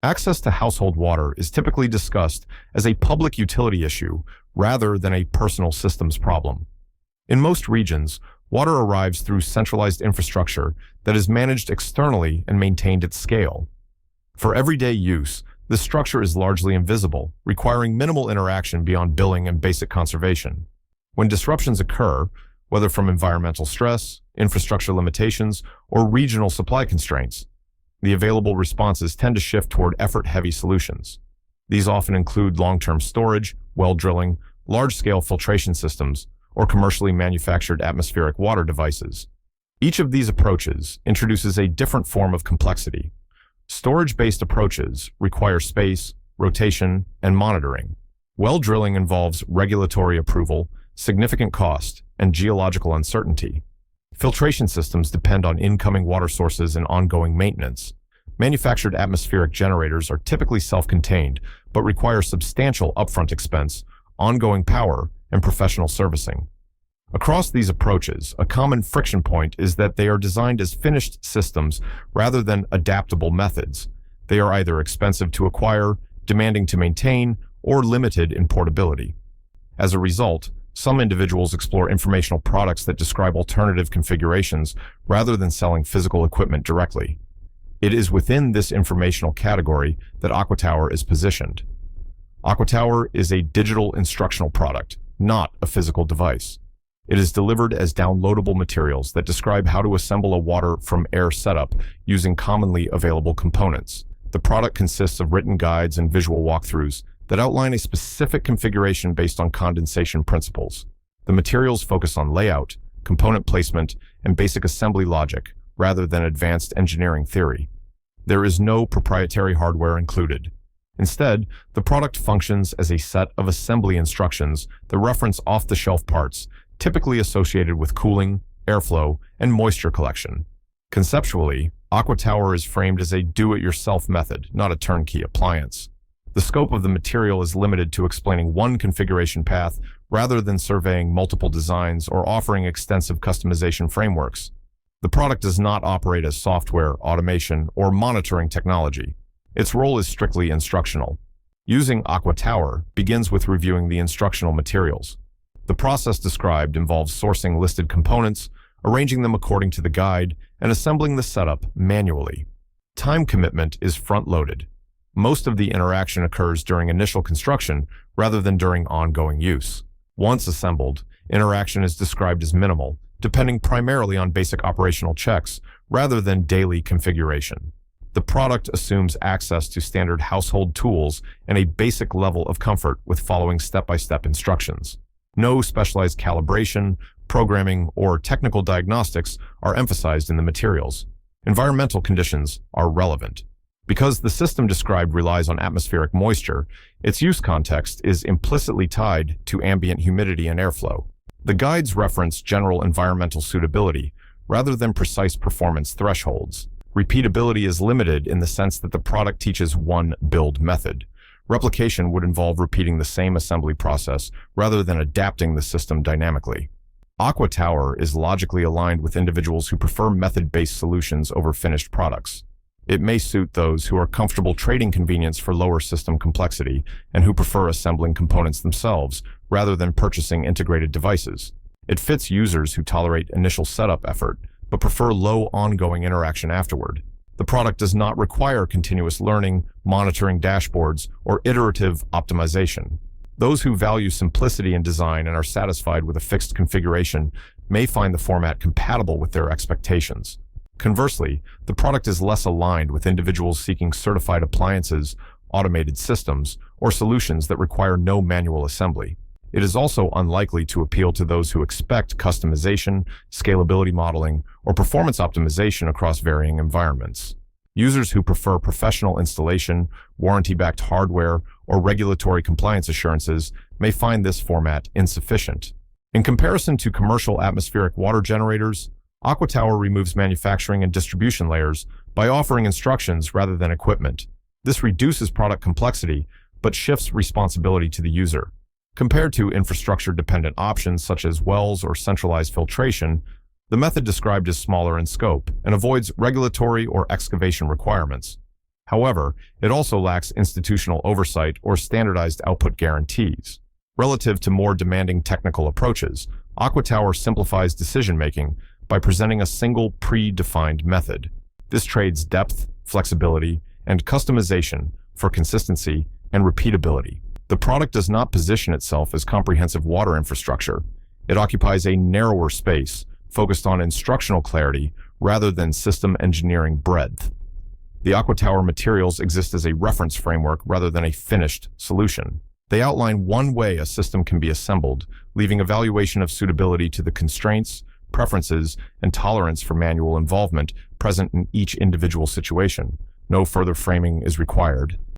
Access to household water is typically discussed as a public utility issue rather than a personal systems problem. In most regions, water arrives through centralized infrastructure that is managed externally and maintained at scale. For everyday use, this structure is largely invisible, requiring minimal interaction beyond billing and basic conservation. When disruptions occur, whether from environmental stress, infrastructure limitations, or regional supply constraints, the available responses tend to shift toward effort-heavy solutions. These often include long-term storage, well drilling, large-scale filtration systems, or commercially manufactured atmospheric water devices. Each of these approaches introduces a different form of complexity. Storage-based approaches require space, rotation, and monitoring. Well drilling involves regulatory approval, significant cost, and geological uncertainty. Filtration systems depend on incoming water sources and ongoing maintenance. Manufactured atmospheric generators are typically self-contained, but require substantial upfront expense, ongoing power, and professional servicing. Across these approaches, a common friction point is that they are designed as finished systems rather than adaptable methods. They are either expensive to acquire, demanding to maintain, or limited in portability. As a result, some individuals explore informational products that describe alternative configurations rather than selling physical equipment directly. It is within this informational category that Aqua Tower is positioned. Aqua Tower is a digital instructional product, not a physical device. It is delivered as downloadable materials that describe how to assemble a water from air setup using commonly available components. The product consists of written guides and visual walkthroughs that outline a specific configuration based on condensation principles. The materials focus on layout, component placement, and basic assembly logic, rather than advanced engineering theory. There is no proprietary hardware included. Instead, the product functions as a set of assembly instructions that reference off-the-shelf parts, typically associated with cooling, airflow, and moisture collection. Conceptually, Aqua Tower is framed as a do-it-yourself method, not a turnkey appliance. The scope of the material is limited to explaining one configuration path rather than surveying multiple designs or offering extensive customization frameworks. The product does not operate as software, automation, or monitoring technology. Its role is strictly instructional. Using Aqua Tower begins with reviewing the instructional materials. The process described involves sourcing listed components, arranging them according to the guide, and assembling the setup manually. Time commitment is front-loaded. Most of the interaction occurs during initial construction rather than during ongoing use. Once assembled, interaction is described as minimal, depending primarily on basic operational checks rather than daily configuration. The product assumes access to standard household tools and a basic level of comfort with following step-by-step instructions. No specialized calibration, programming, or technical diagnostics are emphasized in the materials. Environmental conditions are relevant. Because the system described relies on atmospheric moisture, its use context is implicitly tied to ambient humidity and airflow. The guides reference general environmental suitability rather than precise performance thresholds. Repeatability is limited in the sense that the product teaches one build method. Replication would involve repeating the same assembly process rather than adapting the system dynamically. Aqua Tower is logically aligned with individuals who prefer method-based solutions over finished products. It may suit those who are comfortable trading convenience for lower system complexity and who prefer assembling components themselves rather than purchasing integrated devices. It fits users who tolerate initial setup effort but prefer low ongoing interaction afterward. The product does not require continuous learning, monitoring dashboards, or iterative optimization. Those who value simplicity in design and are satisfied with a fixed configuration may find the format compatible with their expectations. Conversely, the product is less aligned with individuals seeking certified appliances, automated systems, or solutions that require no manual assembly. It is also unlikely to appeal to those who expect customization, scalability modeling, or performance optimization across varying environments. Users who prefer professional installation, warranty-backed hardware, or regulatory compliance assurances may find this format insufficient. In comparison to commercial atmospheric water generators, Aqua Tower removes manufacturing and distribution layers by offering instructions rather than equipment. This reduces product complexity, but shifts responsibility to the user. Compared to infrastructure-dependent options such as wells or centralized filtration, the method described is smaller in scope and avoids regulatory or excavation requirements. However, it also lacks institutional oversight or standardized output guarantees. Relative to more demanding technical approaches, Aqua Tower simplifies decision-making by presenting a single pre-defined method. This trades depth, flexibility, and customization for consistency and repeatability. The product does not position itself as comprehensive water infrastructure. It occupies a narrower space, focused on instructional clarity rather than system engineering breadth. The Aqua Tower materials exist as a reference framework rather than a finished solution. They outline one way a system can be assembled, leaving evaluation of suitability to the constraints, preferences, and tolerance for manual involvement present in each individual situation. No further framing is required.